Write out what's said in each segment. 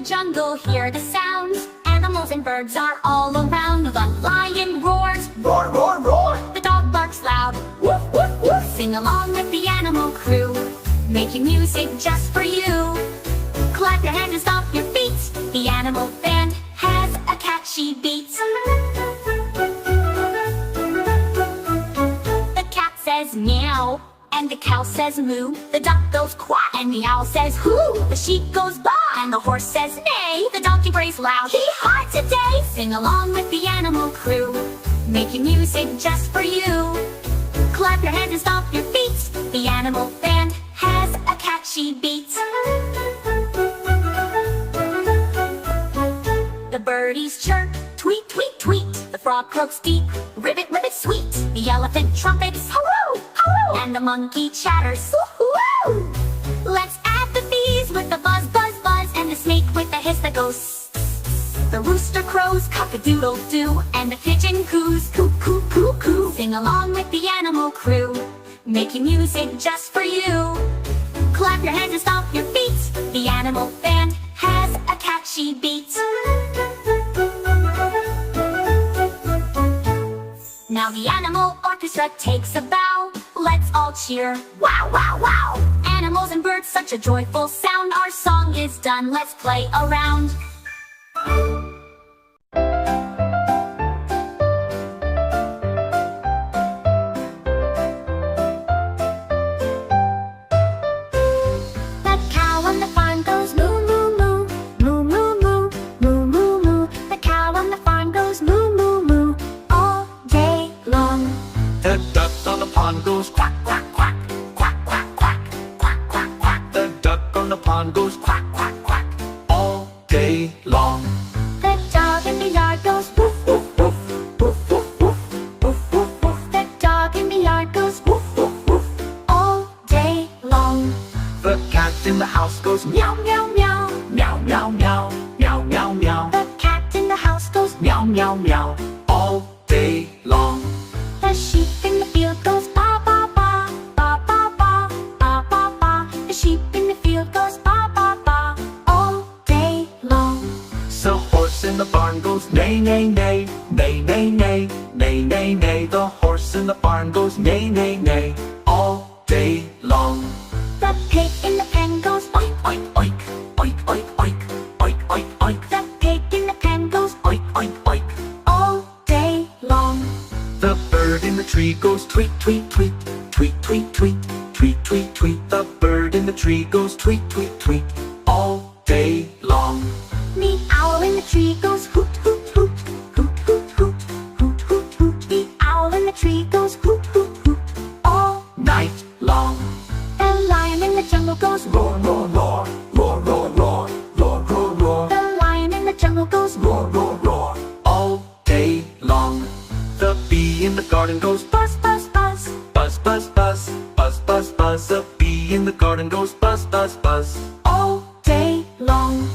jungle hear the sound. Animals and birds are all around. The lion roars, roar, roar, roar. The dog barks loud, woof, woof, woof. Sing along with the animal crew, making music just for you. Clap your hands and stomp your feet. The animal band has a catchy beat. The cat says meow, and the cow says moo. The duck goes quack, and the owl says hoo. The sheep goes baa, and the horse says neigh. The donkey brays loud, hee-haw today. Sing along with the animal crew, making music just for you. Clap your hands and stomp your feet. The animal band has a catchy beat. The birdies chirp, tweet, tweet, tweet. The frog croaks deep, ribbit, ribbit, sweet. The elephant trumpets, halloo, halloo. And the monkey chatters, woo-hoo. Let's add the bees with the buzz, buzz, buzz. And the snake with the hiss that goes sss, sss. The rooster crows, cock-a-doodle-doo. And the pigeon coos, coo, coo, coo, coo. Sing along with the animal crew, making music just for you. Clap your hands and stomp your feet. The animal band has a catchy beat. Now the animal orchestra takes a bow. Let's all cheer, wow, wow, wow. Animals and birds, such a joyful sound. Our song is done, let's play around. The cow on the farm goes moo, moo, moo. Moo, moo, moo. Moo, moo, moo. The cow on the farm goes moo, moo, moo. All day long. The duck on the pond goes quack, quack, quack. Quack, quack, quack. Quack, quack, quack. The duck on the pond goes quack, quack, quack. All day long. The dog in the yard goes woof, woof, woof. Woof, woof, woof. Woof, woof, woof. The dog in the yard goes woof, woof, woof. All day long. The cat in the house goes meow, meow, meow. Meow, meow, meow. Meow, meow, meow. The cat in the house goes Meow, meow, meow. All day long. The sheep in the field goes ba, ba, ba. Ba, ba, ba. Ba, ba, ba. The sheep in the field goes ba, ba, ba. All day long. The horse in the barn goes neigh, neigh, neigh. Neigh, neigh, neigh. Neigh, neigh, neigh. The horse in the barn goes neigh, neigh, neigh. All day long. The pig in the pen goes oink, Oink, oink. Oink, oink, oink. Oink, oink, oink. The pig in the pen goes Oink, oink, oink. all day long. The bird in the tree goes tweet, tweet, tweet. Tweet, tweet, tweet. Tweet, tweet, tweet. The bird in the tree goes tweet, tweet, tweet. All day long. The owl in the tree goes hoot, hoot, hoot. Hoot, hoot, hoot. Hoot, hoot, hoot. The owl in the tree goes hoot, hoot, hoot. All Night long. the lion in the jungle goes roar, Roar, roar, roar. Roar, roar, roar. Roar, roar, roar. the lion in the jungle goes roar. Roar, roar, roar. All day long. The bee in the garden goes Buzz, buzz, buzz. buzz, buzz, buzz. Buzz, buzz, buzz. The bee in the garden goes buzz, buzz, buzz. All day long.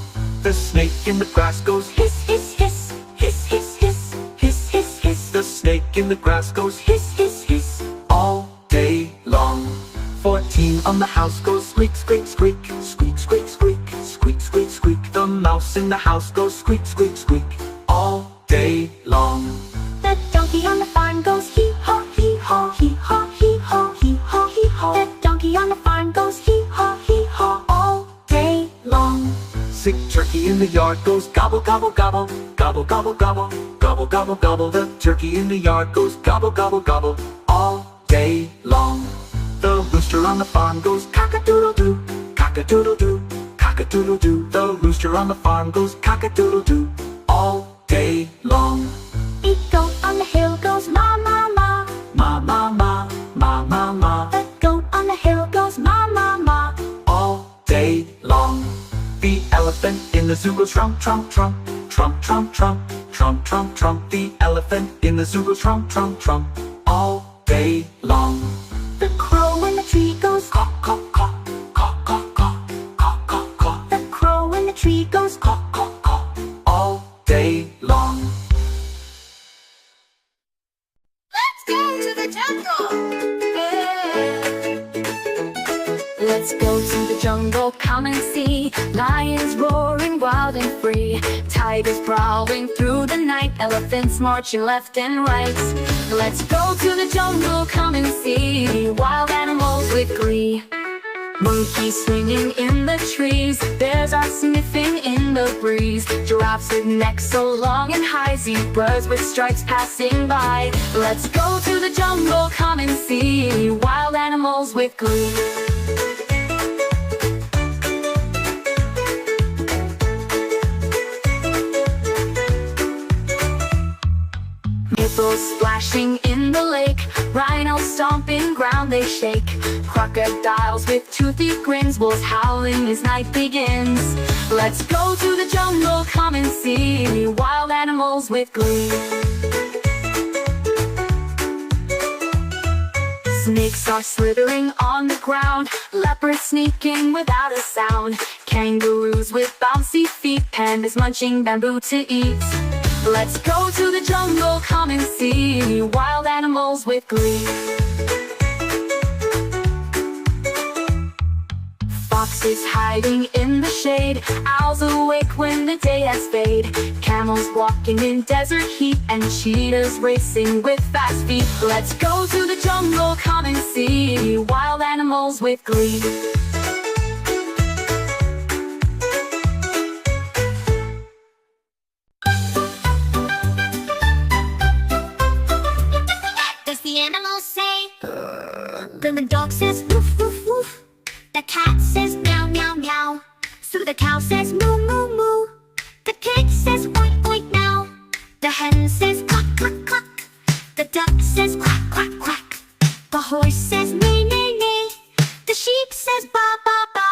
The snake in the grass goes hiss, hiss, hiss. Hiss, hiss, hiss. Hiss, hiss, hiss. The snake in the grass goes hiss, hiss, hiss. All day long. 14 on the house goes squeak, squeak, squeak. Squeak, squeak, squeak. Squeak, squeak, squeak. The mouse in the house goes squeak, squeak, squeak. All day long. The donkey on the farm goes hee haw, hee haw, hee haw, hee haw, hee haw, hee haw. The donkey on the farm goes hee haw, hee haw. All day long. Sick turkey in the yard goes gobble, gobble, gobble. Gobble, gobble, gobble. Gobble, gobble, gobble. The turkey in the yard goes gobble, gobble, gobble. All day long. The rooster on the farm goes cock-a-doodle-doo. Cock-a-doodle-doo. Cock-a-doodle-doo. The rooster on the farm goes cock-a-doodle-doo. All day long. The goat on the hill goes ma, ma, ma. Ma, ma, ma. Ma, ma, ma. The goat on the hill goes ma, ma, ma. All day long. The elephant in the zoo goes trump, trump, trump. Trump, trump, trump. Trump, trump, trump. The elephant in the zoo goes trump, trump, trump. All day long. The crow in the tree goes Caw, caw, caw. Caw, caw, caw. Caw, caw, caw. The crow in the tree goes Caw, caw, caw. All day long. Let's go to the jungle. Let's go to the jungle, come and see. Lions roaring wild and free. Tigers prowling through the night. Elephants marching left and right. Let's go to the jungle, come and see. Wild animals with glee. Monkeys swinging in the trees. Bears are sniffing in the breeze. Giraffes with necks so long and high. Zebras with stripes passing by. Let's go to the jungle, come and see. Wild animals with glee. Hippos splashing in the lake. Rhinos stomping ground they shake. Crocodiles with toothy grins. Wolves howling as night begins. Let's go to the jungle, come and see. Wild animals with glee. Snakes are slithering on the ground. Leopards sneaking without a sound. Kangaroos with bouncy feet. Pandas munching bamboo to eat. Let's go to the jungle, come and see. Wild animals with glee. Foxes hiding in the shade. Owls awake when the day has faded. Camels walking in desert heat. And cheetahs racing with fast feet. Let's go to the jungle, come and see. Wild animals with glee. The animal say, then the dog says woof woof woof. The cat says meow meow meow. So the cow says moo moo moo. The pig says oink oink now. The hen says cluck cluck cluck. The duck says quack quack quack. The horse says neigh neigh neigh. The sheep says ba ba ba.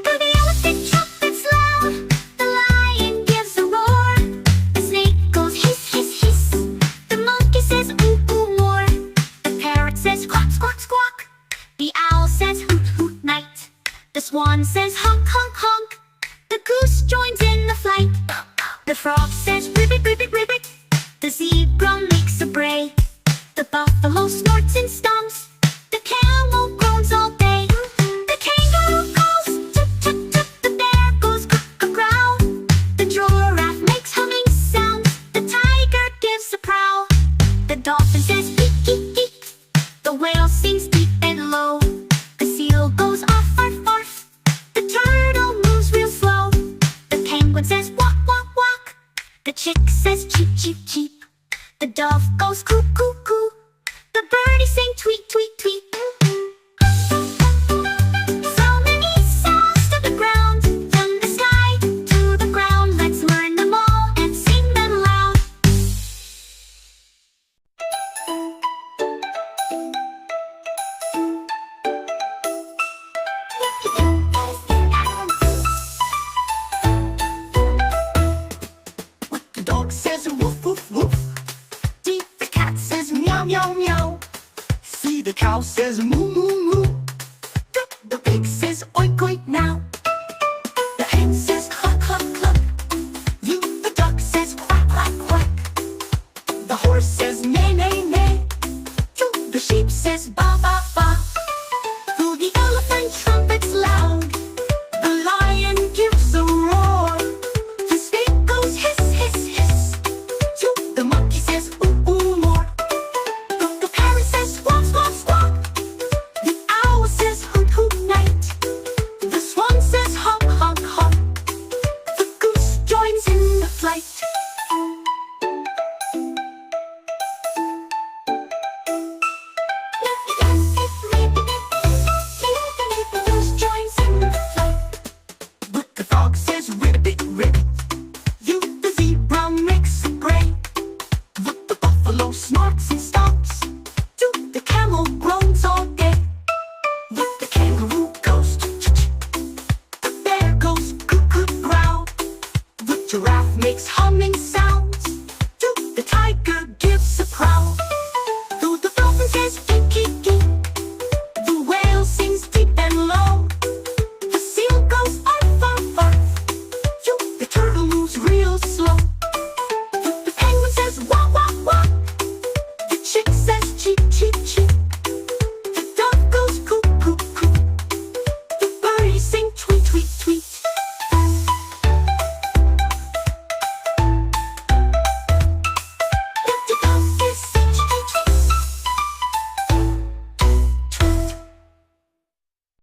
The elephant trumpets loud. The lion gives a roar. The snake goes hiss hiss hiss. The monkey says ooh ooh more. Says squawk, squawk, squawk. The owl says hoot, hoot, night. The swan says honk, honk, honk. The goose joins in the flight. The frog says ribbit, ribbit, ribbit. The zebra makes a bray. The buffalo snorts and stomps. The camel groans all day. The kangaroo calls tut, tut, tut. The bear goes growl. The giraffe makes humming sounds. The tiger gives a prowl. The dolphin says eek, eek, eek. The whale sings deep and low. The seal goes off, arf, arf. The turtle moves real slow. The penguin says walk, walk, walk. The chick says cheep, cheep, cheep. The dove goes coo, coo, coo. The birdie sing tweet, tweet, tweet. So many sounds to the ground. From the sky to the ground. Let's learn them all and sing them loud. The dog says woof woof woof. The cat says meow, meow, meow. See, the cow says moo